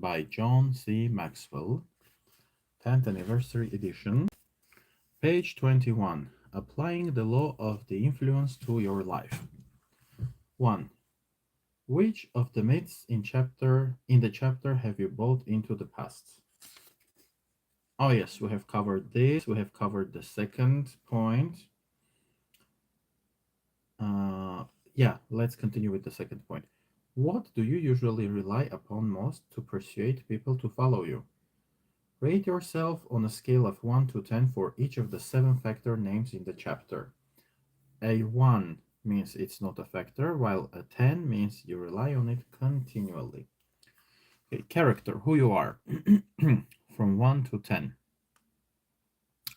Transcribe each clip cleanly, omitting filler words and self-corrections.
by John C. Maxwell, 10th Anniversary Edition, page 21, Applying the Law of the Influence to Your Life. 1. Which of the myths in the chapter have you bought into the past? Oh yes, we have covered this. We have covered the second point. Uh, yeah, let's continue with the second point. What do you usually rely upon most to persuade people to follow you? Rate yourself on a scale of 1 to 10 for each of the 7 factor names in the chapter. A 1 means it's not a factor, while a 10 means you rely on it continually. Okay, character, who you are, from 1 to 10.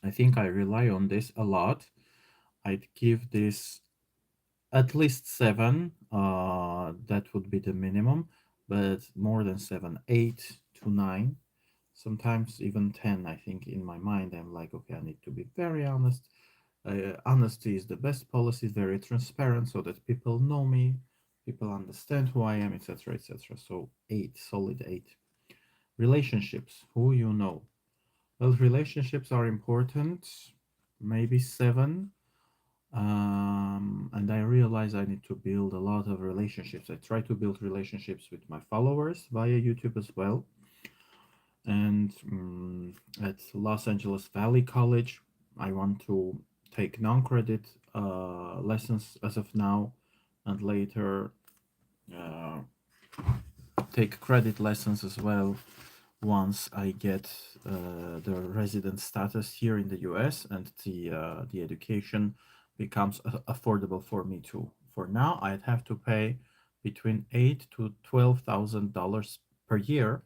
I think I rely on this a lot. I'd give this at least 7. That would be the minimum, but more than 7, 8 to 9. Sometimes even 10. I think in my mind I'm like, okay, I need to be very honest. Honesty is the best policy, very transparent, so that people know me, people understand who I am, etc., etc. So 8, solid 8. Relationships, who you know. Well, relationships are important, maybe 7. And I realize I need to build a lot of relationships. I try to build relationships with my followers via YouTube as well. And at Los Angeles Valley College, I want to take non-credit lessons as of now, and later uh, take credit lessons as well once I get the resident status here in the US and the education becomes affordable for me too. For now, I'd have to pay between $8,000 to $12,000 per year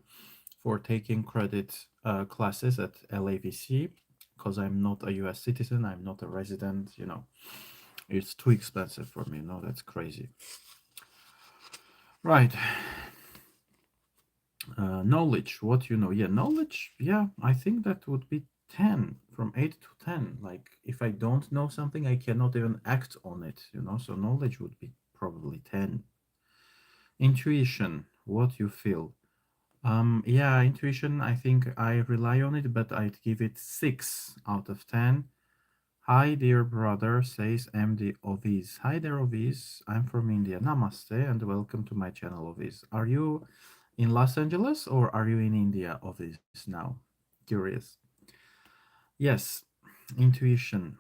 for taking credit classes at LAVC because I'm not a US citizen, I'm not a resident, it's too expensive for me. No, that's crazy. Right. Knowledge, what you know. Yeah, knowledge, yeah, I think that would be 10, from 8 to 10. Like, if I don't know something, I cannot even act on it. So knowledge would be probably 10. Intuition, what you feel. Yeah, intuition, I think I rely on it, but I'd give it 6 out of 10. Hi, dear brother, says MD Ovis. Hi there, Ovis. I'm from India. Namaste and welcome to my channel, Ovis. Are you in Los Angeles or are you in India, Ovis, now? Curious. Yes, intuition.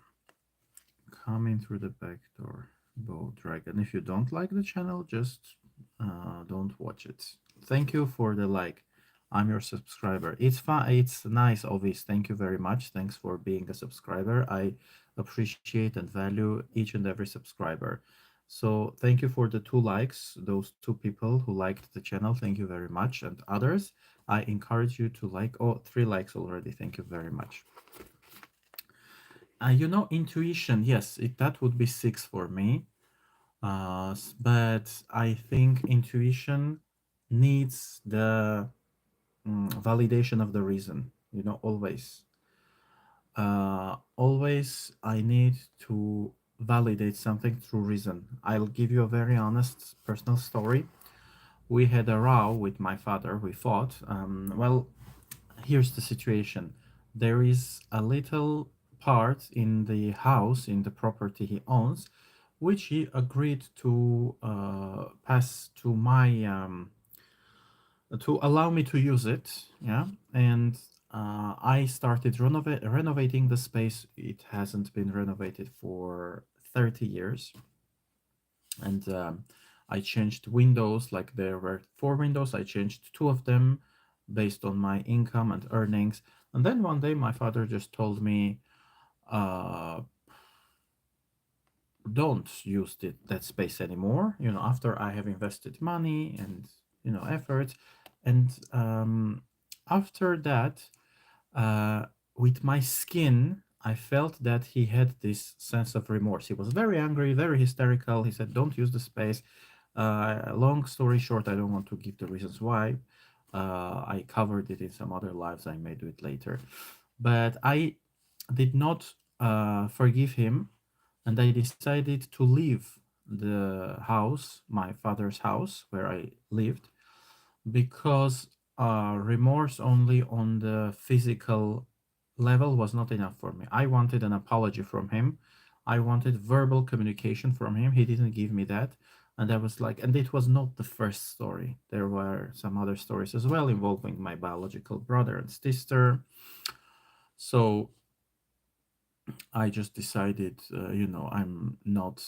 Coming through the back door. Bow Dragon. If you don't like the channel, just don't watch it. Thank you for the like. I'm your subscriber. It's fun. It's nice, Ovis. Thank you very much. Thanks for being a subscriber. I appreciate and value each and every subscriber. So thank you for the 2 likes. Those 2 people who liked the channel. Thank you very much. And others, I encourage you to like. Oh, 3 likes already. Thank you very much. Intuition. Yes, that would be 6 for me. But I think intuition needs the validation of the reason. Always. Always I need to validate something through reason. I'll give you a very honest personal story. We had a row with my father. We fought. Well, here's the situation. There is a little part in the house, in the property he owns, which he agreed to pass to my to allow me to use it. Yeah, and I started renovating the space. It hasn't been renovated for 30 years, and I changed windows. Like, there were 4 windows, I changed 2 of them based on my income and earnings. And then one day my father just told me, uh, don't use that space anymore, after I have invested money and effort. And after that, uh, with my skin, I felt that he had this sense of remorse. He was very angry, very hysterical. He said, don't use the space. Long story short, I don't want to give the reasons why. I covered it in some other lives. I may do it later. But I did not forgive him, and I decided to leave the house, my father's house, where I lived, because Remorse only on the physical level was not enough for me. I wanted an apology from him. I wanted verbal communication from him. He didn't give me that. And I was like, and it was not the first story. There were some other stories as well involving my biological brother and sister. So I just decided, I'm not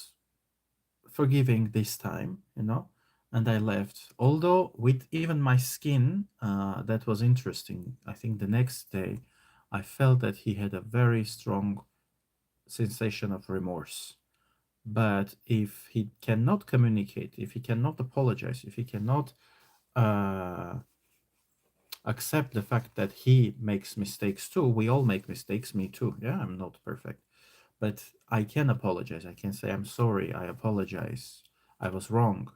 forgiving this time, and I left. Although with even my skin, that was interesting. I think the next day, I felt that he had a very strong sensation of remorse. But if he cannot communicate, if he cannot apologize, if he cannot uh, accept the fact that he makes mistakes too, we all make mistakes, me too. Yeah, I'm not perfect. But I can apologize. I can say, I'm sorry, I apologize. I was wrong,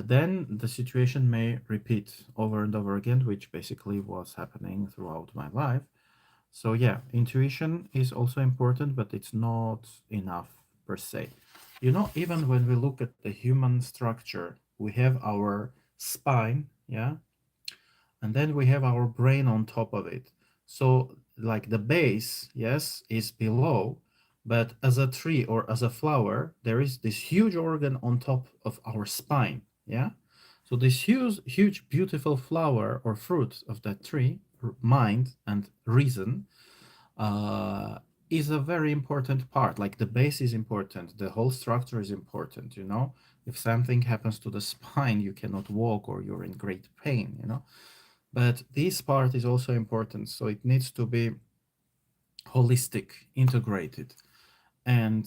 then the situation may repeat over and over again, which basically was happening throughout my life. So, yeah, intuition is also important, but it's not enough per se. Even when we look at the human structure, we have our spine, yeah, and then we have our brain on top of it. So, like the base, yes, is below, but as a tree or as a flower, there is this huge organ on top of our spine, yeah. So this huge beautiful flower or fruit of that tree, mind and reason, uh, is a very important part. Like the base is important, the whole structure is important. If something happens to the spine, you cannot walk or you're in great pain. But this part is also important, so it needs to be holistic, integrated. And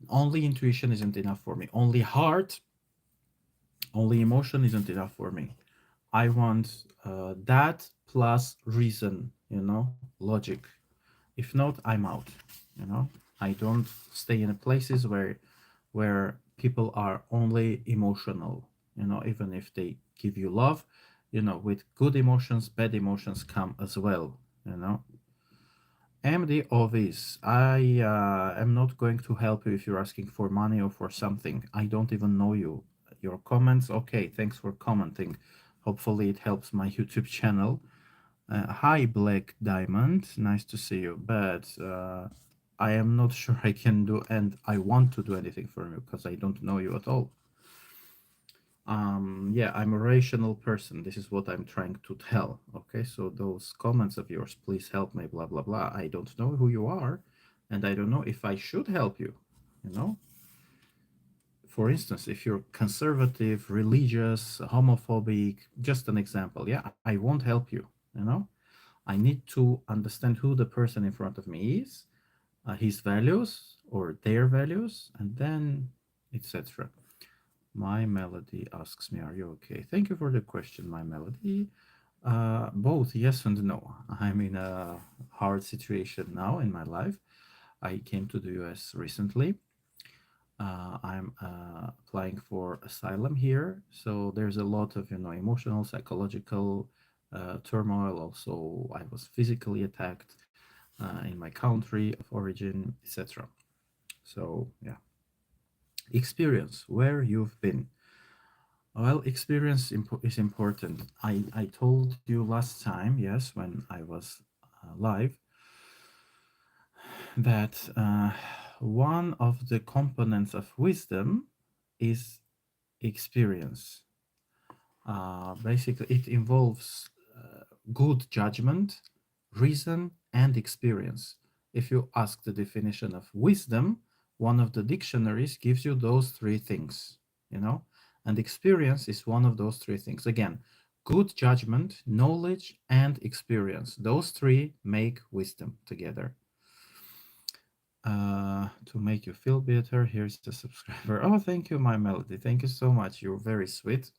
only intuition isn't enough for me. Only heart, only emotion isn't enough for me. I want that plus reason, logic. If not, I'm out. You know, I don't stay in places where people are only emotional. Even if they give you love, with good emotions, bad emotions come as well. You know, MD Ovis, I am not going to help you if you're asking for money or for something. I don't even know you. Your comments, okay, thanks for commenting. Hopefully, it helps my YouTube channel. Hi, Black Diamond. Nice to see you. But I am not sure I can do, and I want to do anything for you because I don't know you at all. Yeah, I'm a rational person. This is what I'm trying to tell. Okay, so those comments of yours, please help me, blah, blah, blah. I don't know who you are, and I don't know if I should help you. You know, for instance, if you're conservative, religious, homophobic, just an example, yeah, I won't help you. I need to understand who the person in front of me is, his values or their values, and then etc. My Melody asks me, "Are you okay?" Thank you for the question, My Melody. Both yes and no. I'm in a hard situation now in my life. I came to the US recently. I'm applying for asylum here, so there's a lot of emotional, psychological turmoil. Also, I was physically attacked in my country of origin, etc. So yeah, experience where you've been. Well, experience is important. I told you last time, yes, when I was live, that one of the components of wisdom is experience. Basically, it involves good judgment, reason, and experience. If you ask the definition of wisdom, one of the dictionaries gives you those three things, you know, and experience is one of those three things. Again, good judgment, knowledge, and experience. Those three make wisdom together. To make you feel better, here's a subscriber. Oh, thank you, my Melody. Thank you so much. You're very sweet.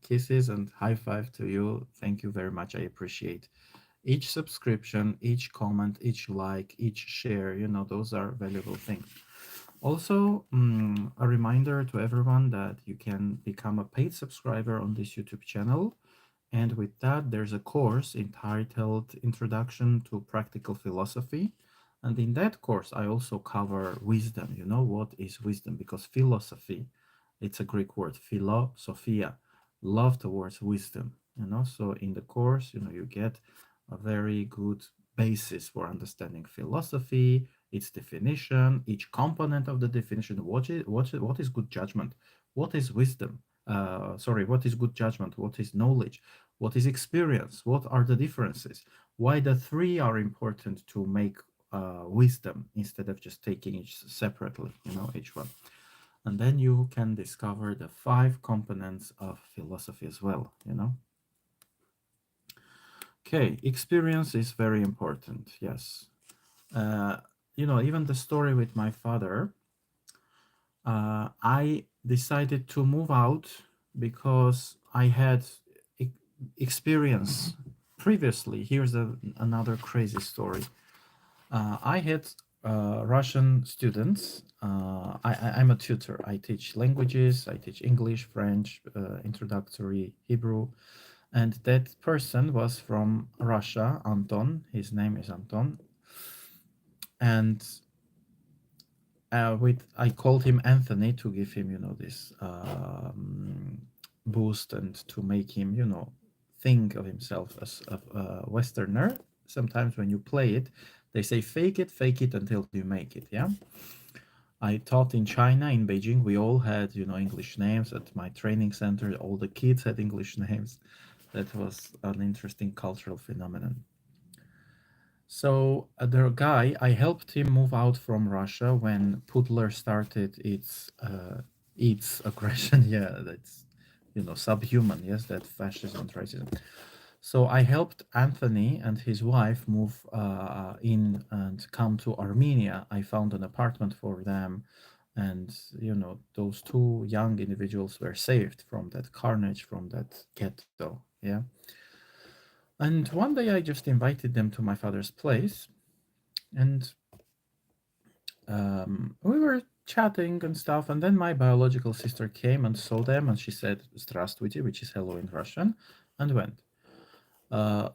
Kisses and high five to you. Thank you very much. I appreciate each subscription, each comment, each like, each share. Those are valuable things. Also, a reminder to everyone that you can become a paid subscriber on this YouTube channel. And with that, there's a course entitled Introduction to Practical Philosophy. And in that course, I also cover wisdom. What is wisdom? Because philosophy, it's a Greek word, philosophia, love towards wisdom. So in the course, you get a very good basis for understanding philosophy, its definition, each component of the definition. What is good judgment? What is wisdom? Sorry, what is good judgment? What is knowledge? What is experience? What are the differences? Why the three are important to make wisdom instead of just taking each separately, each one. And then you can discover the five components of philosophy as well. Okay, experience is very important, yes. Uh, even the story with my father, I decided to move out because I had e- experience previously. Here's another crazy story. I had Russian students. I'm a tutor. I teach languages. I teach English, French, introductory Hebrew. And that person was from Russia, Anton. His name is Anton. And with I called him Anthony to give him, this boost and to make him, think of himself as a Westerner. Sometimes when you play it, they say fake it until you make it. Yeah. I taught in China, in Beijing. We all had, English names at my training center. All the kids had English names. That was an interesting cultural phenomenon. So the guy, I helped him move out from Russia when Putler started its aggression. Yeah, that's subhuman. Yes, that fascism and racism. So I helped Anthony and his wife move in and come to Armenia. I found an apartment for them, and those two young individuals were saved from that carnage, from that ghetto. Yeah. And one day I just invited them to my father's place, and we were chatting and stuff. And then my biological sister came and saw them, and she said "Здравствуйте," which is hello in Russian, and went.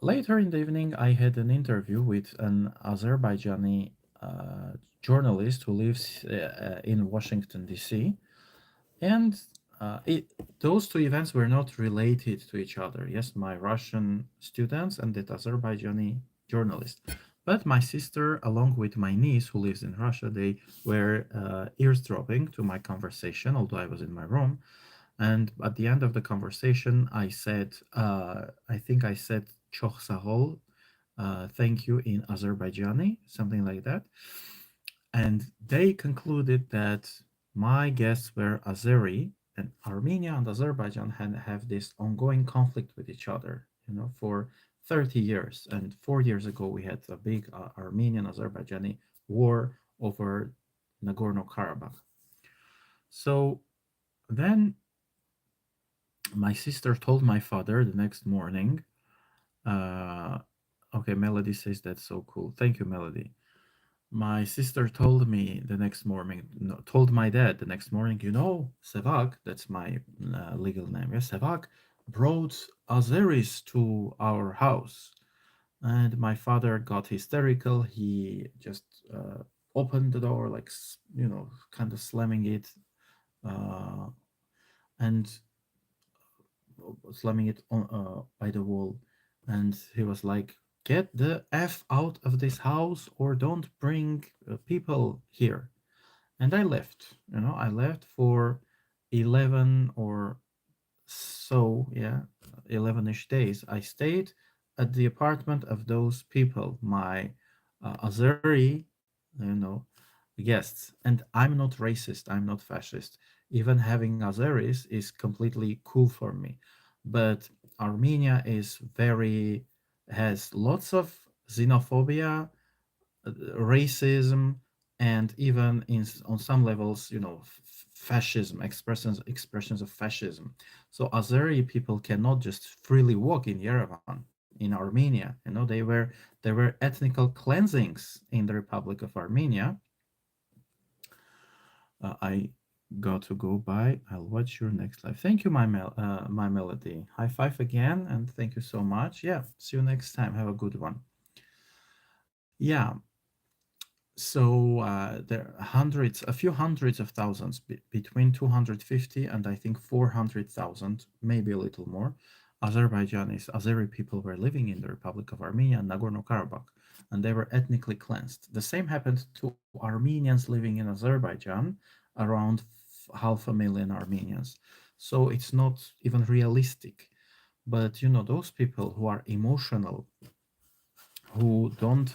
Later in the evening, I had an interview with an Azerbaijani journalist who lives in Washington, D.C. And those two events were not related to each other. Yes, my Russian students and that Azerbaijani journalist. But my sister, along with my niece who lives in Russia, they were eavesdropping to my conversation, although I was in my room. And at the end of the conversation, I think I said "Choch Sahol," thank you in Azerbaijani, something like that. And they concluded that my guests were Azeri, and Armenia and Azerbaijan have this ongoing conflict with each other, for 30 years. And 4 years ago, we had a big Armenian Azerbaijani war over Nagorno Karabakh. So then my sister told my father the next morning. Uh, okay, Melody says that's so cool. Thank you, Melody. My sister told me the next morning, no, told my dad the next morning, Sevak, that's my legal name, yes, Sevak brought Azeris to our house. And my father got hysterical. He just opened the door, like, kind of slamming it, uh, and slamming it on by the wall. And he was like, "Get the f out of this house, or don't bring people here." And I left. I left for 11 or so, yeah, 11ish days. I stayed at the apartment of those people, my Azeri, you know, guests. And I'm not racist. I'm not fascist. Even having Azeris is completely cool for me. But Armenia has lots of xenophobia, racism, and even on some levels, fascism, expressions of fascism. So Azeri people cannot just freely walk in Yerevan, in Armenia. There were ethnical cleansings in the Republic of Armenia. I got to go by. I'll watch your next live. Thank you, my melody. High five again, and thank you so much. Yeah, see you next time. Have a good one. Yeah, so there are a few hundreds of thousands, between 250 and I think 400,000, maybe a little more, Azerbaijanis, Azeri people were living in the Republic of Armenia and Nagorno-Karabakh, and they were ethnically cleansed. The same happened to Armenians living in Azerbaijan, around half a million Armenians. So it's not even realistic. But those people who are emotional, who don't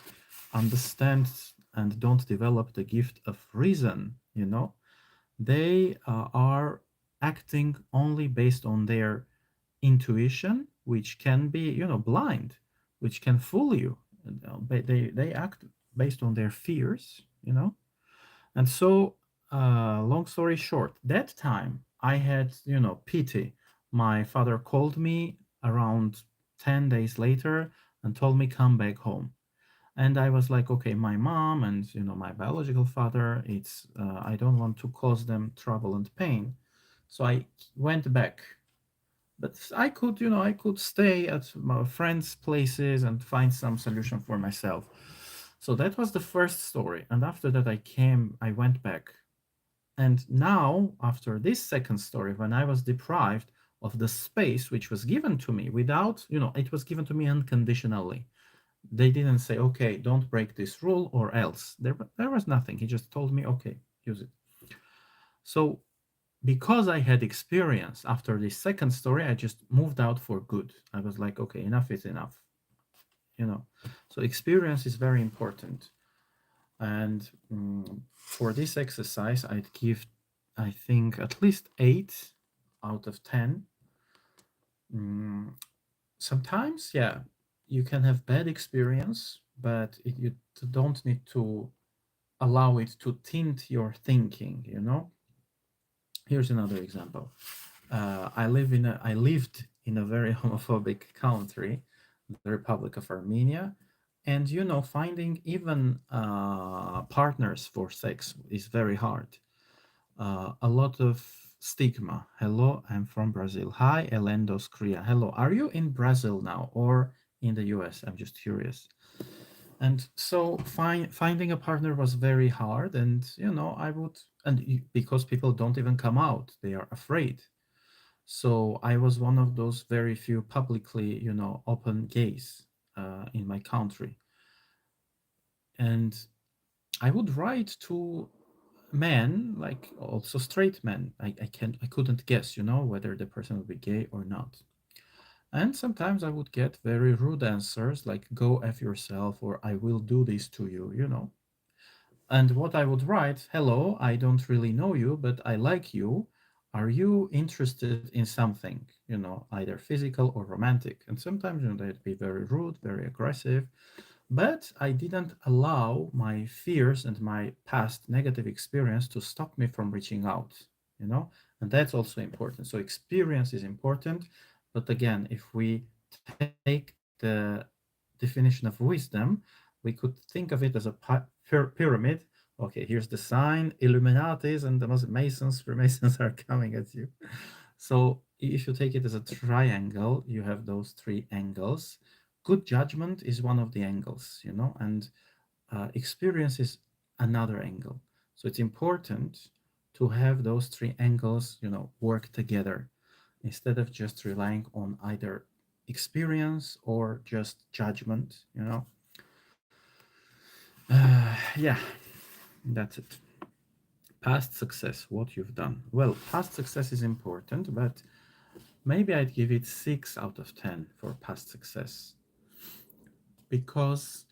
understand and don't develop the gift of reason, they are acting only based on their intuition, which can be, blind, which can fool you. They act based on their fears. And so, long story short, that time I had, pity. My father called me around 10 days later and told me, come back home. And I was like, okay, my mom and, my biological father, I don't want to cause them trouble and pain. So I went back. But I could stay at my friends' places and find some solution for myself. So that was the first story. And after that, I went back. And now, after this second story, when I was deprived of the space which was given to me it was given to me unconditionally. They didn't say, okay, don't break this rule or else. There was nothing. He just told me, okay, use it. So because I had experience after this second story, I just moved out for good. I was like, okay, enough is enough. You know, so experience is very important. And for this exercise, I'd give, I think, at least 8 out of 10. Mm, Sometimes, yeah, you can have bad experience, but you don't need to allow it to tint your thinking. Here's another example. I lived in a very homophobic country, the Republic of Armenia, and finding even partners for sex is very hard. A lot of stigma. Hello, I'm from Brazil. Hi, Elendos Korea. Hello, are you in Brazil now or in the US? I'm just curious. And so finding a partner was very hard, and I would, because people don't even come out, they are afraid. So I was one of those very few publicly, open gays in my country. And I would write to men, like also straight men. I couldn't guess, whether the person would be gay or not. And sometimes I would get very rude answers like "Go f yourself" or "I will do this to you." And what I would write, "Hello, I don't really know you, but I like you. Are you interested in something, either physical or romantic?" And sometimes, they'd be very rude, very aggressive. But I didn't allow my fears and my past negative experience to stop me from reaching out, and that's also important. So experience is important. But again, if we take the definition of wisdom, we could think of it as a pyramid. Okay, here's the sign, Illuminatis and the Masons, Freemasons are coming at you. So if you take it as a triangle, you have those three angles. Good judgment is one of the angles, and experience is another angle. So it's important to have those three angles, work together instead of just relying on either experience or just judgment. Yeah, that's it. Past success, what you've done. Well, past success is important, but maybe I'd give it 6 out of 10 for past success because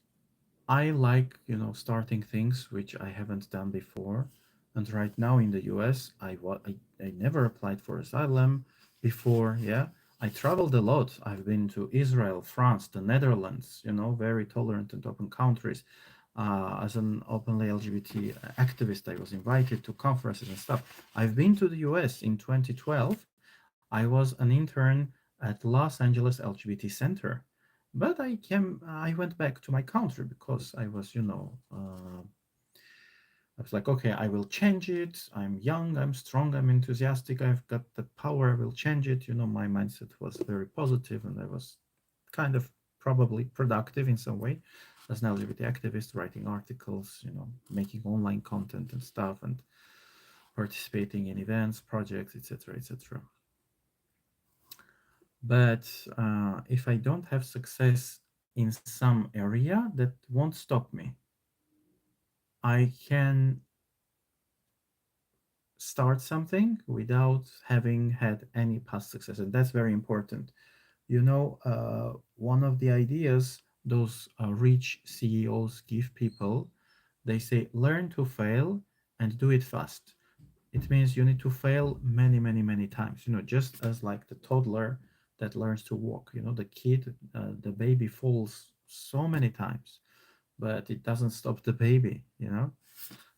I like, starting things which I haven't done before. And right now in the US, I never applied for asylum before. Yeah. I traveled a lot. I've been to Israel, France, the Netherlands, very tolerant and open countries. As an openly LGBT activist, I was invited to conferences and stuff. I've been to the US in 2012. I was an intern at Los Angeles LGBT Center, but I went back to my country because I was like, okay, I will change it. I'm young, I'm strong, I'm enthusiastic, I've got the power, I will change it. My mindset was very positive and I was kind of probably productive in some way as an LGBT activist, writing articles, making online content and stuff and participating in events, projects, etc., etc. But if I don't have success in some area, that won't stop me. I can start something without having had any past success, and that's very important. One of the ideas those rich CEOs give people, they say, learn to fail and do it fast. It means you need to fail many, many, many times, just as like the toddler that learns to walk, the kid, the baby falls so many times, but it doesn't stop the baby.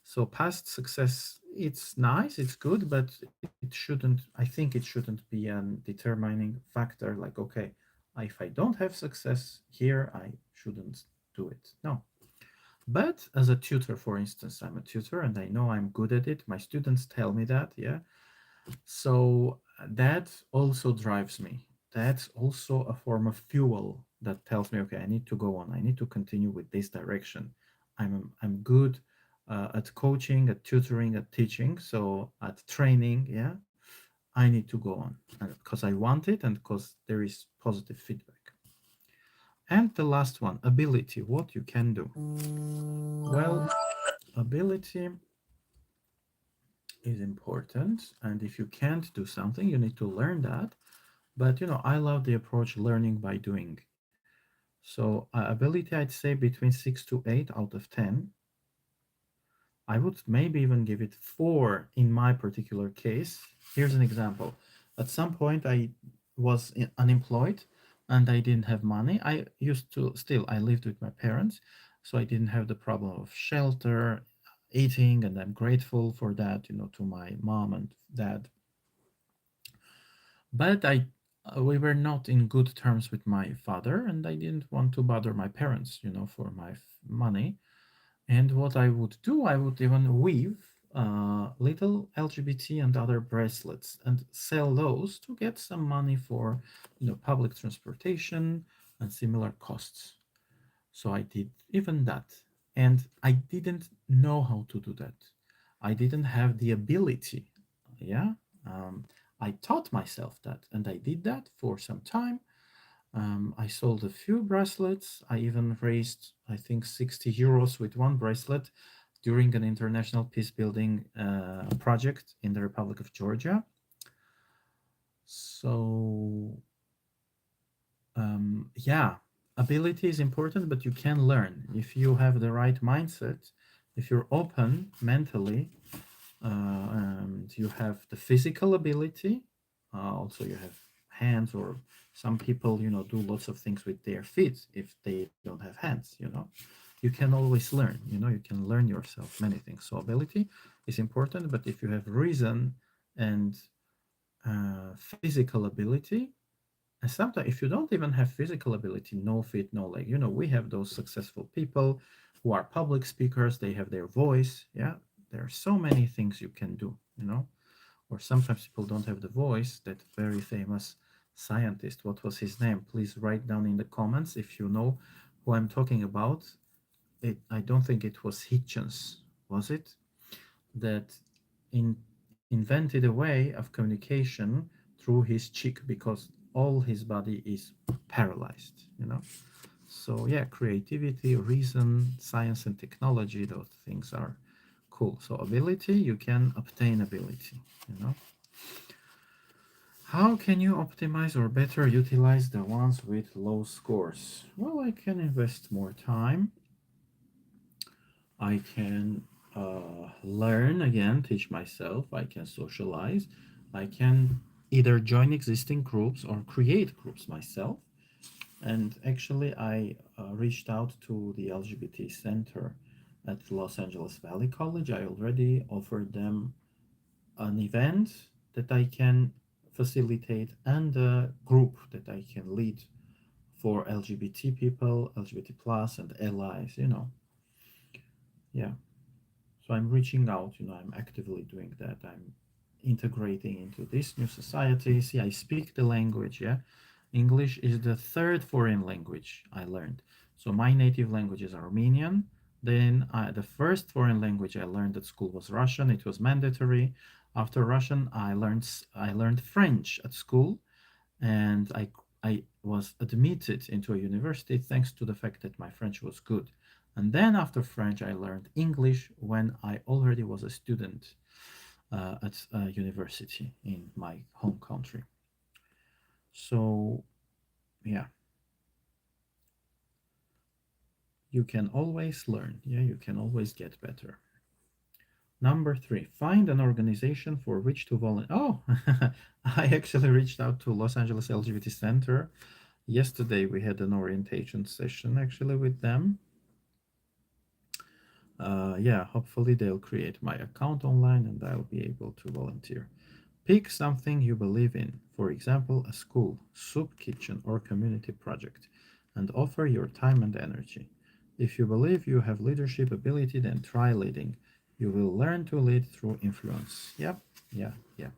So past success, it's nice, it's good, but I think it shouldn't be an determining factor. Like, okay, if I don't have success here, I shouldn't do it. No. But as a tutor, for instance, I'm a tutor and I know I'm good at it. My students tell me that, yeah. So that also drives me. That's also a form of fuel that tells me, okay, I need to go on. I need to continue with this direction. I'm good at coaching, at tutoring, at teaching, so at training. Yeah, I need to go on because I want it and because there is positive feedback. And the last one, ability, what you can do. Well, ability is important, and if you can't do something, you need to learn that. But I love the approach learning by doing. So ability, I'd say between 6 to 8 out of 10. I would maybe even give it 4 in my particular case. Here's an example. At some point, I was unemployed and I didn't have money. I lived with my parents, so I didn't have the problem of shelter, eating, and I'm grateful for that, to my mom and dad. But we were not in good terms with my father, and I didn't want to bother my parents, for my money. And what I would do, I would even weave little LGBT and other bracelets and sell those to get some money for, public transportation and similar costs. So I did even that. And I didn't know how to do that. I didn't have the ability. Yeah. Um, I taught myself that and I did that for some time. I sold a few bracelets. I even raised, I think, 60 euros with one bracelet during an international peace building project in the Republic of Georgia. So yeah, ability is important, but you can learn if you have the right mindset, if you're open mentally, and you have the physical ability. Also, you have hands, or some people, do lots of things with their feet if they don't have hands. You can always learn. You can learn yourself many things. So ability is important, but if you have reason and physical ability, and sometimes, if you don't even have physical ability, no feet, no leg, we have those successful people who are public speakers, they have their voice. Yeah, there are so many things you can do. Or sometimes people don't have the voice. That very famous scientist, what was his name? Please write down in the comments if you know who I'm talking about. I don't think it was Hitchens, was it? That in, invented a way of communication through his cheek because all his body is paralyzed. So yeah, creativity, reason, science, and technology, those things are cool. So ability, you can obtain ability. How can you optimize or better utilize the ones with low scores? Well, I can invest more time. I can learn again, teach myself. I can socialize. I can either join existing groups or create groups myself. And actually, I reached out to the LGBT Center at Los Angeles Valley College. I already offered them an event that I can facilitate and a group that I can lead for LGBT people, LGBT plus, and allies. Yeah. So I'm reaching out, I'm actively doing that. I'm integrating into this new society. See, I speak the language, yeah. English is the third foreign language I learned. So my native language is Armenian. Then the first foreign language I learned at school was Russian. It was mandatory. After Russian, I learned French at school, and I was admitted into a university thanks to the fact that my French was good. And then after French, I learned English when I already was a student at a university in my home country. So, yeah, you can always learn. Yeah, you can always get better. Number three, find an organization for which to volunteer. Oh, I actually reached out to Los Angeles LGBT Center. Yesterday, we had an orientation session actually with them. Yeah, hopefully they'll create my account online and I'll be able to volunteer. Pick something you believe in, for example, a school, soup kitchen, or community project, and offer your time and energy. If you believe you have leadership ability, then try leading. You will learn to lead through influence. Yep, yeah, yeah.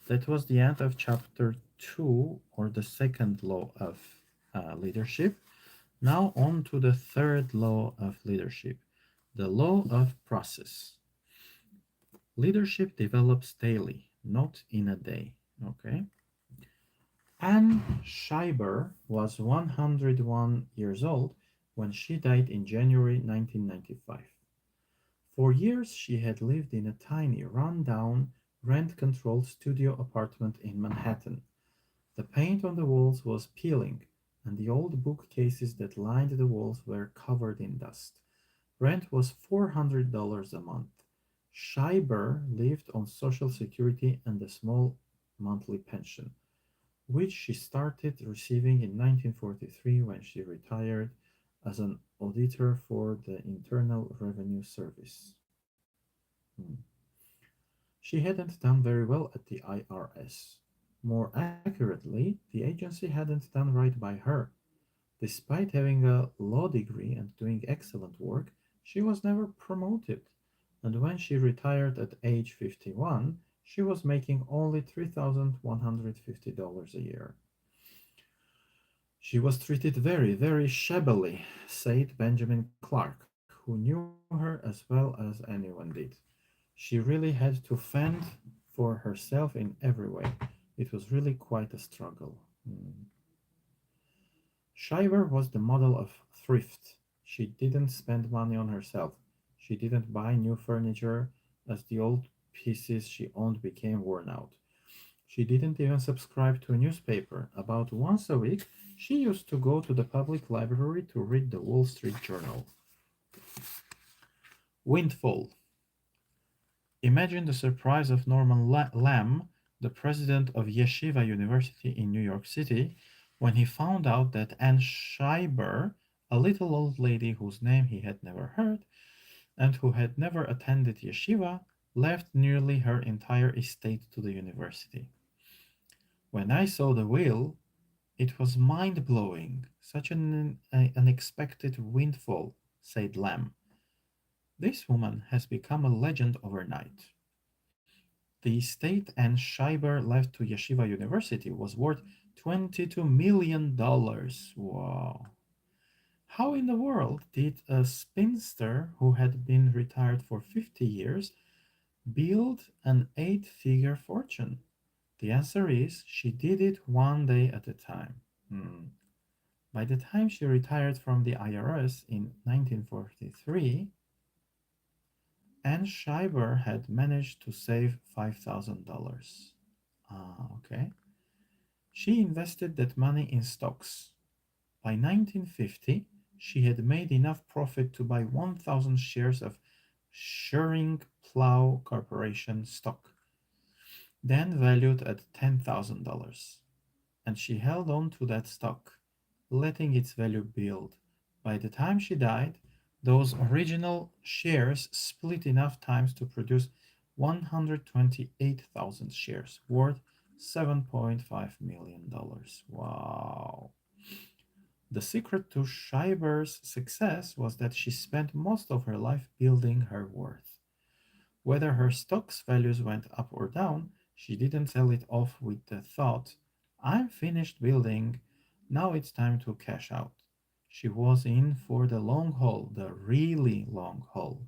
That was the end of chapter 2, or the second law of leadership. Now, on to the third law of leadership, the law of process. Leadership develops daily, not in a day. Okay. Anne Scheiber was 101 years old when she died in January 1995. For years, she had lived in a tiny, run-down, rent-controlled studio apartment in Manhattan. The paint on the walls was peeling, and the old bookcases that lined the walls were covered in dust. Rent was $400 a month. Scheiber lived on Social Security and a small monthly pension, which she started receiving in 1943 when she retired as an auditor for the Internal Revenue Service. Hmm. She hadn't done very well at the IRS. More accurately, the agency hadn't done right by her. Despite having a law degree and doing excellent work, she was never promoted. And when she retired at age 51, she was making only $3,150 a year. She was treated very, very shabbily, said Benjamin Clark, who knew her as well as anyone did. She really had to fend for herself in every way. It was really quite a struggle. Hmm. Shiver was the model of thrift. She didn't spend money on herself. She didn't buy new furniture as the old pieces she owned became worn out. She didn't even subscribe to a newspaper. About once a week, she used to go to the public library to read the Wall Street Journal. Windfall. Imagine the surprise of Norman Lamb, the president of Yeshiva University in New York City, when he found out that Anne Scheiber, a little old lady whose name he had never heard and who had never attended yeshiva, left nearly her entire estate to the university. When I saw the will, it was mind blowing, such an unexpected windfall, said Lamb. This woman has become a legend overnight. The estate Anne Scheiber left to Yeshiva University was worth $22 million. Wow. How in the world did a spinster who had been retired for 50 years build an eight-figure fortune? The answer is she did it one day at a time. Hmm. By the time she retired from the IRS in 1943, Anne Scheiber had managed to save $5,000. Ah, okay. She invested that money in stocks. By 1950, she had made enough profit to buy 1,000 shares of Schering Plough Corporation stock, then valued at $10,000. And she held on to that stock, letting its value build. By the time she died, those original shares split enough times to produce 128,000 shares worth $7.5 million. Wow. The secret to Scheiber's success was that she spent most of her life building her worth. Whether her stock's values went up or down, she didn't sell it off with the thought, I'm finished building, now it's time to cash out. She was in for the long haul, the really long haul.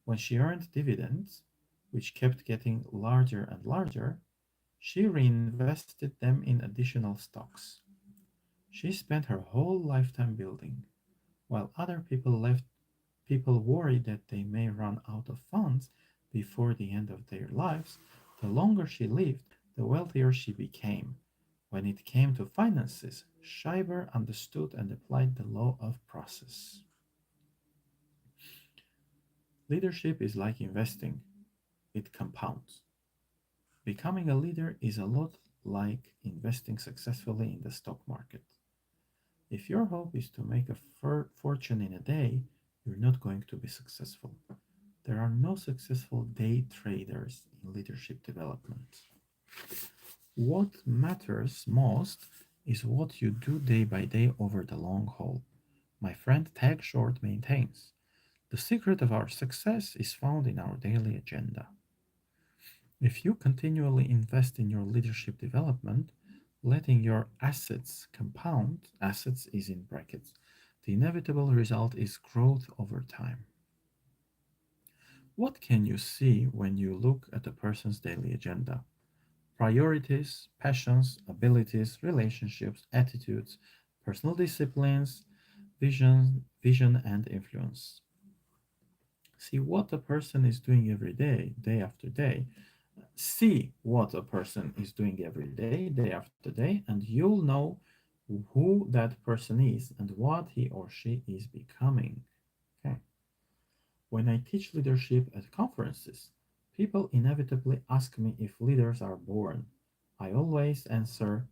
When she earned dividends, which kept getting larger and larger, She reinvested them in additional stocks. She spent her whole lifetime building, while other people worry that they may run out of funds before the end of their lives. The longer she lived, the wealthier she became. When it came to finances, Schreiber understood and applied the law of process. Leadership is like investing, it compounds. Becoming a leader is a lot like investing successfully in the stock market. If your hope is to make a fortune in a day, you're not going to be successful. There are no successful day traders in leadership development. What matters most is what you do day by day over the long haul. My friend Tag Short maintains the secret of our success is found in our daily agenda. If you continually invest in your leadership development, letting your assets compound, assets is in brackets, the inevitable result is growth over time. What can you see when you look at a person's daily agenda? Priorities, passions, abilities, relationships, attitudes, personal disciplines, vision and influence. See what a person is doing every day, day after day. See what a person is doing every day after day, and you'll know who that person is and what he or she is becoming. Okay. When I teach leadership at conferences, people inevitably ask me if leaders are born. I always answer,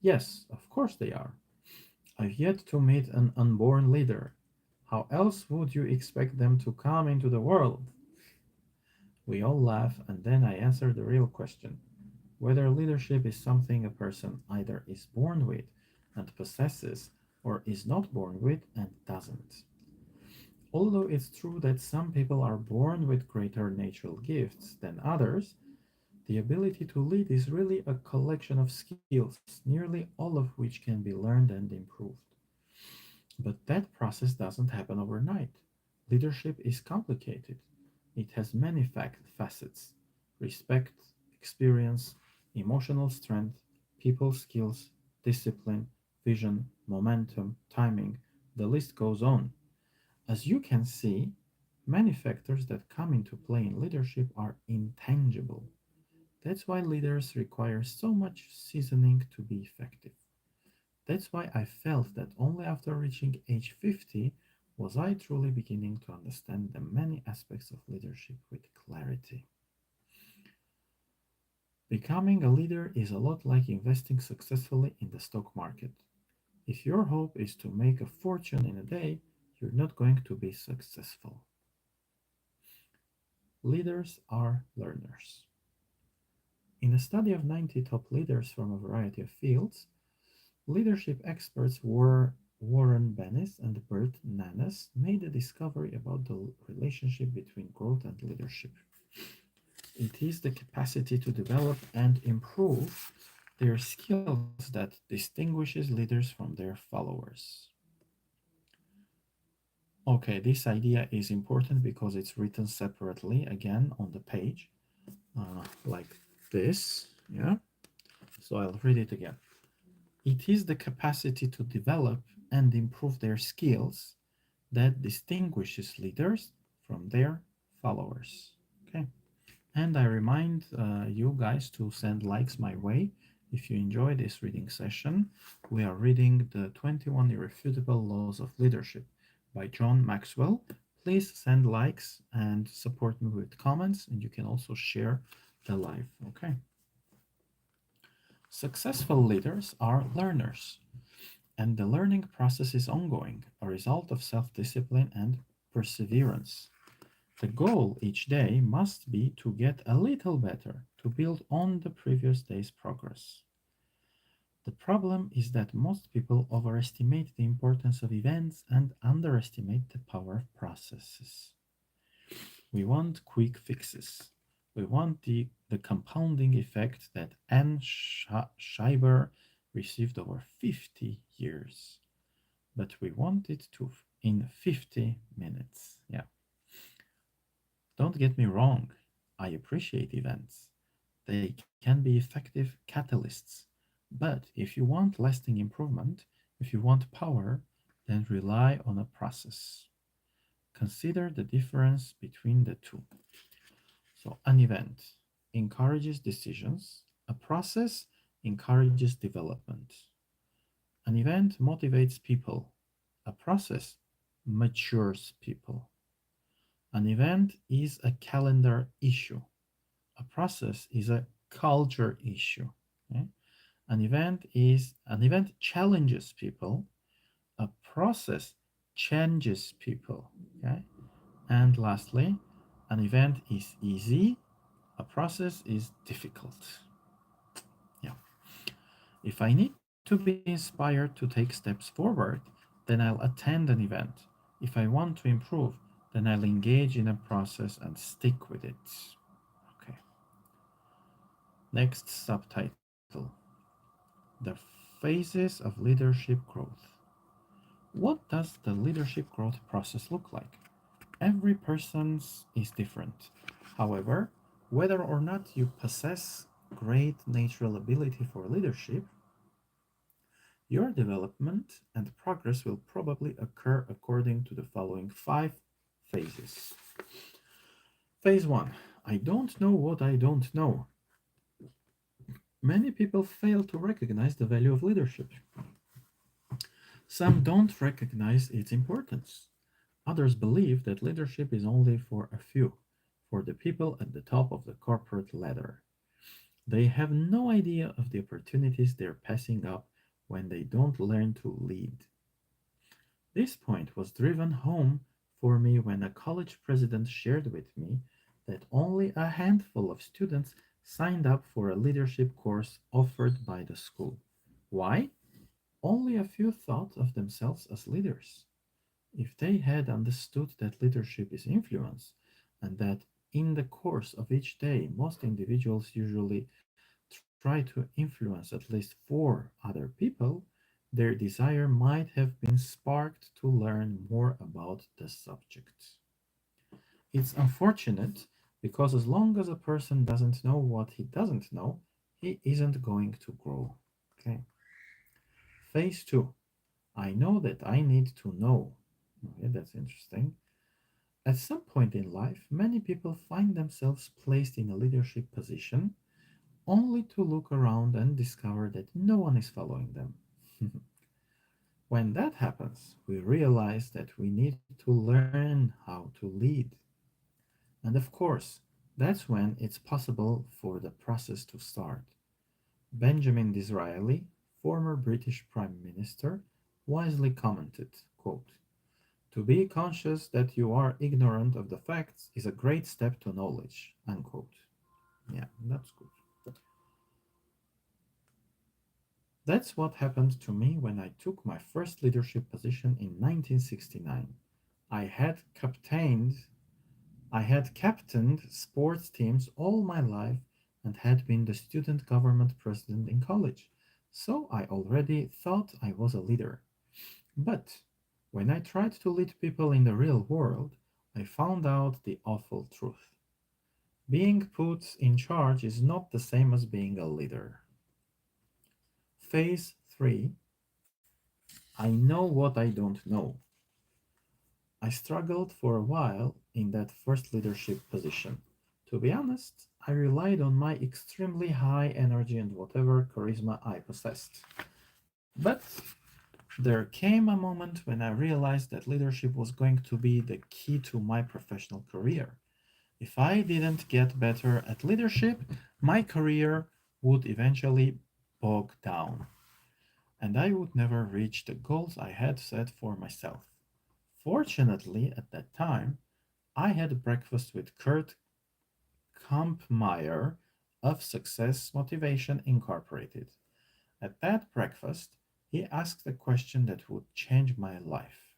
yes, of course they are. I've yet to meet an unborn leader. How else would you expect them to come into the world? We all laugh, and then I answer the real question whether leadership is something a person either is born with and possesses or is not born with and doesn't. Although it's true that some people are born with greater natural gifts than others, the ability to lead is really a collection of skills, nearly all of which can be learned and improved. But that process doesn't happen overnight. Leadership is complicated. It has many facets respect, experience, emotional strength, people skills, discipline, vision, momentum, timing. The list goes on. As you can see, many factors that come into play in leadership are intangible. That's why leaders require so much seasoning to be effective. That's why I felt that only after reaching age 50 was I truly beginning to understand the many aspects of leadership with clarity. Becoming a leader is a lot like investing successfully in the stock market. If your hope is to make a fortune in a day, you're not going to be successful. Leaders are learners. In a study of 90 top leaders from a variety of fields, leadership experts were Warren Bennis and Bert Nanas made a discovery about the relationship between growth and leadership. It is the capacity to develop and improve their skills that distinguishes leaders from their followers. Okay, this idea is important because it's written separately again on the page, like this. Yeah, so I'll read it again. It is the capacity to develop and improve their skills that distinguishes leaders from their followers. Okay. And I remind you guys to send likes my way if you enjoy this reading session. We are reading the 21 Irrefutable Laws of Leadership by John Maxwell. Please send likes and support me with comments, and you can also share the live. Okay. Successful leaders are learners, and the learning process is ongoing, a result of self discipline and perseverance. The goal each day must be to get a little better, to build on the previous day's progress. The problem is that most people overestimate the importance of events and underestimate the power of processes. We want quick fixes. We want the compounding effect that Anne Schreiber received over 50 years. But we want it to in 50 minutes. Yeah. Don't get me wrong. I appreciate events. They can be effective catalysts. But if you want lasting improvement, if you want power, then rely on a process. Consider the difference between the two. So, an event encourages decisions, a process encourages development. An event motivates people, a process matures people. An event is a calendar issue, a process is a culture issue. Okay? An event challenges people, a process changes people. Okay? And lastly, an event is easy, a process is difficult. Yeah. If I need to be inspired to take steps forward, then I'll attend an event. If I want to improve, then I'll engage in a process and stick with it. Okay. Next subtitle: The Phases of Leadership Growth. What does the leadership growth process look like? Every person's is different. However, whether or not you possess great natural ability for leadership, your development and progress will probably occur according to the following five phases. Phase 1: I don't know what I don't know. Many people fail to recognize the value of leadership. Some don't recognize its importance. Others believe that leadership is only for a few, for the people at the top of the corporate ladder. They have no idea of the opportunities they're passing up when they don't learn to lead. This point was driven home for me when a college president shared with me that only a handful of students signed up for a leadership course offered by the school. Why? Only a few thought of themselves as leaders. If they had understood that leadership is influence, and that in the course of each day most individuals usually try to influence at least four other people, their desire might have been sparked to learn more about the subject. It's unfortunate because as long as a person doesn't know what he doesn't know, he isn't going to grow. Okay. Phase 2: I know that I need to know. Okay, that's interesting. At some point in life, many people find themselves placed in a leadership position only to look around and discover that no one is following them. When that happens, we realize that we need to learn how to lead. And of course, that's when it's possible for the process to start. Benjamin Disraeli, former British Prime Minister, wisely commented, quote, "To be conscious that you are ignorant of the facts is a great step to knowledge." Unquote. Yeah, that's good. That's what happened to me when I took my first leadership position in 1969. I had captained I had captained sports teams all my life and had been the student government president in college, so I already thought I was a leader. But when I tried to lead people in the real world, I found out the awful truth. Being put in charge is not the same as being a leader. Phase 3: I know what I don't know. I struggled for a while in that first leadership position. To be honest, I relied on my extremely high energy and whatever charisma I possessed. But there came a moment when I realized that leadership was going to be the key to my professional career. If I didn't get better at leadership, my career would eventually bog down, and I would never reach the goals I had set for myself. Fortunately, at that time, I had breakfast with Kurt Kampmeyer of Success Motivation Incorporated. At that breakfast, he asked a question that would change my life.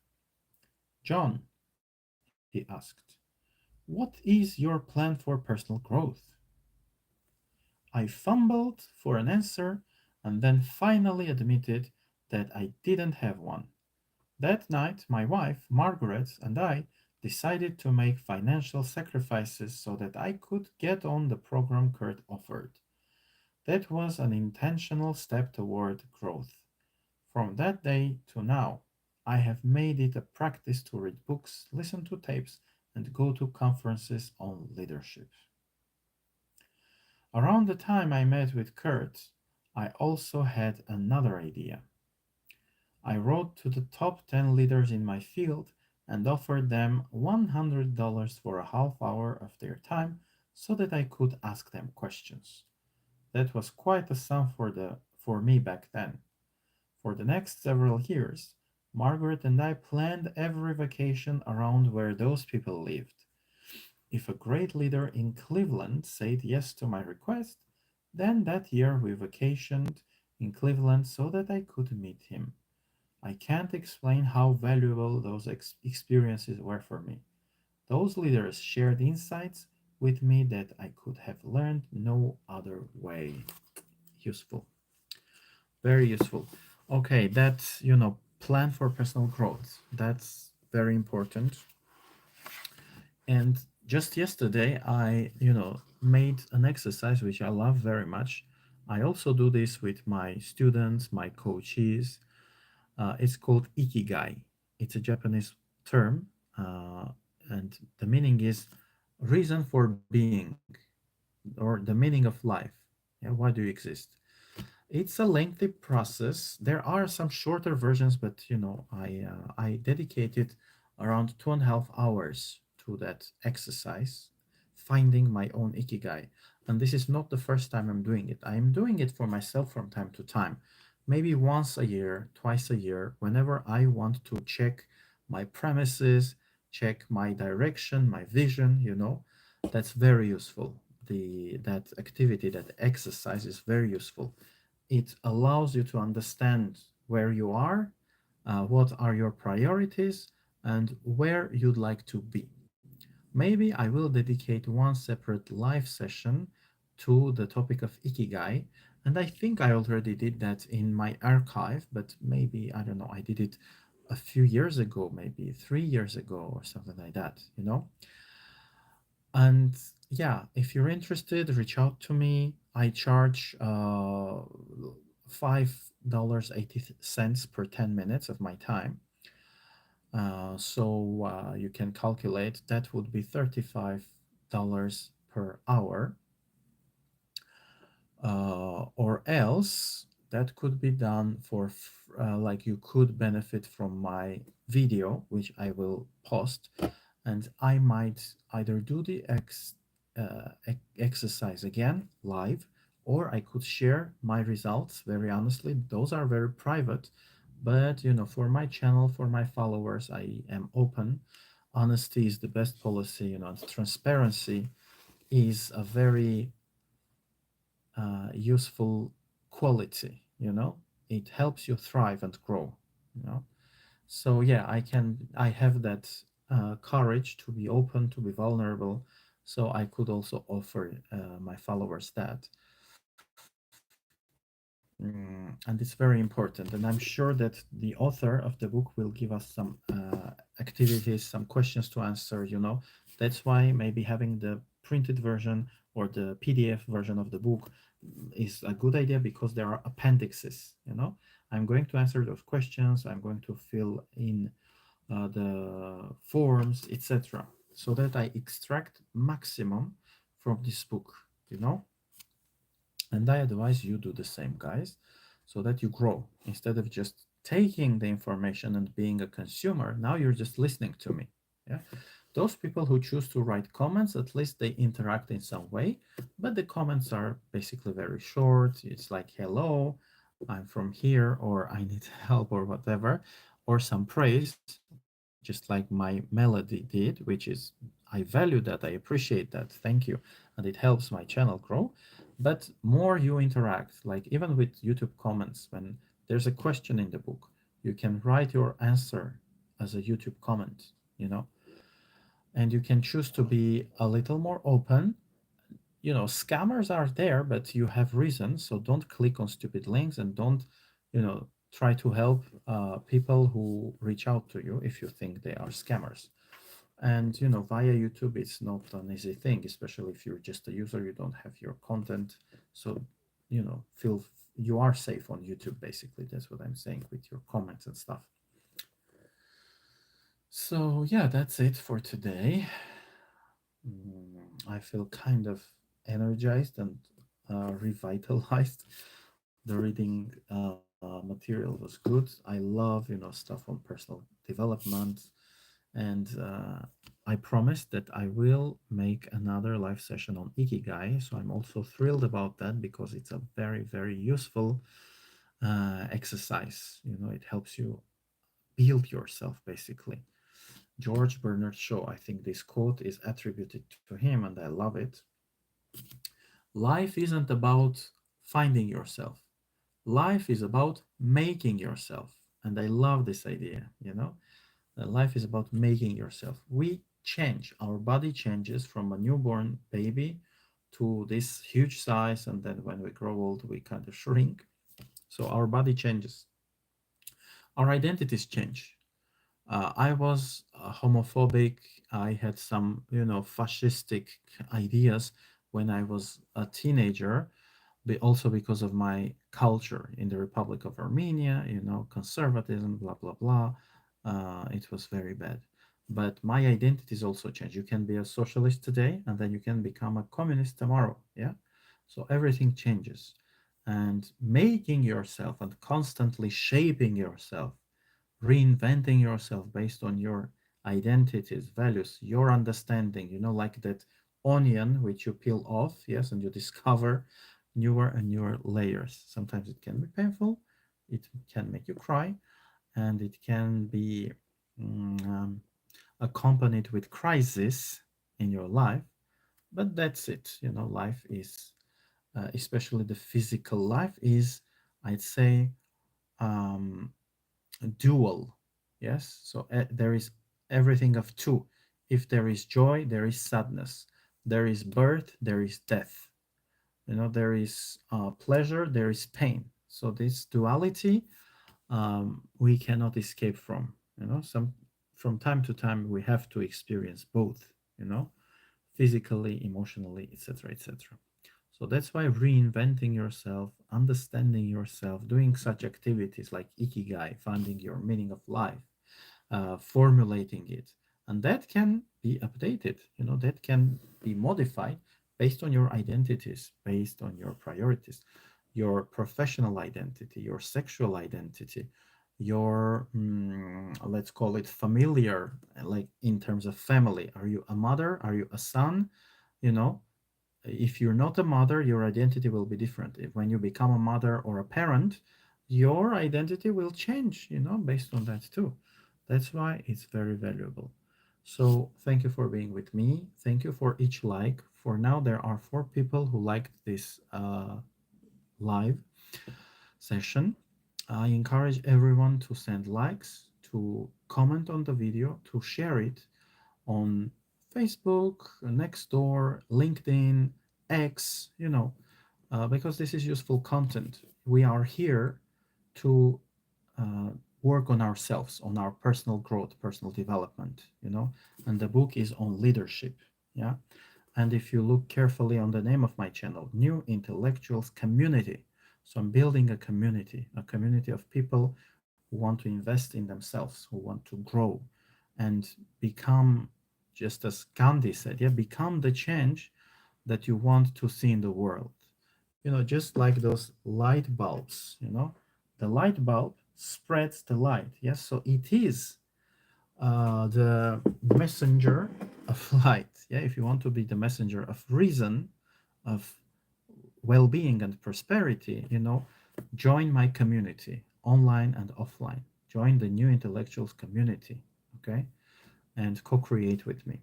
"John," he asked, "what is your plan for personal growth?" I fumbled for an answer and then finally admitted that I didn't have one. That night, my wife, Margaret, and I decided to make financial sacrifices so that I could get on the program Kurt offered. That was an intentional step toward growth. From that day to now, I have made it a practice to read books, listen to tapes, and go to conferences on leadership. Around the time I met with Kurt, I also had another idea. I wrote to the top 10 leaders in my field and offered them $100 for a half hour of their time so that I could ask them questions. That was quite a sum for me back then. For the next several years, Margaret and I planned every vacation around where those people lived. If a great leader in Cleveland said yes to my request, then that year we vacationed in Cleveland so that I could meet him. I can't explain how valuable those experiences were for me. Those leaders shared insights with me that I could have learned no other way. Useful. Very useful. Okay, that's, plan for personal growth. That's very important. And just yesterday, I, made an exercise which I love very much. I also do this with my students, my coaches. It's called ikigai. It's a Japanese term, and the meaning is reason for being or the meaning of life. Yeah, why do you exist? It's a lengthy process. There are some shorter versions, but I dedicated around 2.5 hours to that exercise, finding my own ikigai. And this is not the first time I'm doing it. I'm doing it for myself from time to time, maybe once a year, twice a year, whenever I want to check my premises, check my direction, my vision. That's very useful. That activity, that exercise is very useful. It allows you to understand where you are, what are your priorities, and where you'd like to be. Maybe I will dedicate one separate live session to the topic of Ikigai. And I think I already did that in my archive, but maybe, I don't know, I did it a few years ago, maybe 3 years ago or something like that. And yeah, if you're interested, reach out to me. I charge $5.80 per 10 minutes of my time. So you can calculate that would be $35 per hour. Or else that could be done like you could benefit from my video, which I will post, and I might either do the exercise again live, or I could share my results. Very honestly, those are very private, but for my channel, for my followers, I am open. Honesty is the best policy. And transparency is a very useful quality. It helps you thrive and grow. you know so yeah, I have that courage to be open, to be vulnerable, so I could also offer my followers that. And it's very important, and I'm sure that the author of the book will give us some activities, some questions to answer. That's why maybe having the printed version or the PDF version of the book is a good idea, because there are appendixes. I'm going to answer those questions, I'm going to fill in the forms, etc., so that I extract maximum from this book. you know and I advise you do the same, guys, so that you grow. Instead of just taking the information and being a consumer, now you're just listening to me. Yeah. Those people who choose to write comments, at least they interact in some way, but the comments are basically very short. It's like, hello, I'm from here, or I need help, or whatever, or some praise, just like my melody did, which is, I value that, I appreciate that, thank you, and it helps my channel grow. But more you interact, like even with YouTube comments, when there's a question in the book, you can write your answer as a YouTube comment, and you can choose to be a little more open. Scammers are there, but you have reasons, so don't click on stupid links, and don't, try to help people who reach out to you if you think they are scammers. And via YouTube, it's not an easy thing, especially if you're just a user, you don't have your content. So feel you are safe on YouTube, basically. That's what I'm saying with your comments and stuff. So yeah, that's it for today. I feel kind of energized and revitalized. The reading material was good. I love stuff on personal development, and I promised that I will make another live session on Ikigai. So I'm also thrilled about that because it's a very, very useful exercise. It helps you build yourself basically. George Bernard Shaw, I think this quote is attributed to him, and I love it. Life isn't about finding yourself. Life is about making yourself. And I love this idea. That life is about making yourself. We change. Our body changes from a newborn baby to this huge size, and then when we grow old, we kind of shrink. So our body changes. Our identities change. I was homophobic. I had some, fascistic ideas when I was a teenager, but also because of my culture in the Republic of Armenia, conservatism, blah, blah, blah. It was very bad. But my identities also change. You can be a socialist today, and then you can become a communist tomorrow. Yeah. So everything changes. And making yourself and constantly shaping yourself, reinventing yourself based on your identities, values, your understanding, like that onion which you peel off, yes, and you discover newer and newer layers. Sometimes it can be painful, it can make you cry, and it can be mm, um, accompanied with crisis in your life. But that's it. Life is, especially the physical life, is, I'd say, um, dual. Yes, so there is everything of two. If there is joy, there is sadness. There is birth, there is death. There is pleasure, there is pain. So this duality, we cannot escape from. Some from time to time we have to experience both. Physically, emotionally, etc., etc. So that's why reinventing yourself, understanding yourself, doing such activities like ikigai, finding your meaning of life, formulating it, and that can be updated. That can be modified based on your identities, based on your priorities, your professional identity, your sexual identity, your let's call it familiar, like in terms of family. Are you a mother? Are you a son? you know if you're not a mother, your identity will be different. If when you become a mother or a parent, your identity will change, based on that too. That's why it's very valuable. So thank you for being with me. Thank you for each like. For now, there are 4 people who liked this live session. I encourage everyone to send likes, to comment on the video, to share it on Facebook, Nextdoor, LinkedIn, X, because this is useful content. We are here to uh, work on ourselves, on our personal growth, personal development, and the book is on leadership. Yeah. And if you look carefully on the name of my channel, New Intellectuals Community. So I'm building a community of people who want to invest in themselves, who want to grow and become, just as Gandhi said, yeah, become the change that you want to see in the world. Just like those light bulbs, the light bulb spreads the light. Yes, so it is the messenger of light. Yeah, if you want to be the messenger of reason, of well-being and prosperity, join my community, online and offline. Join the New Intellectuals community, okay, and co-create with me.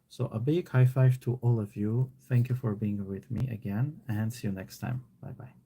So a big high five to all of you. Thank you for being with me again, and see you next time. Bye bye.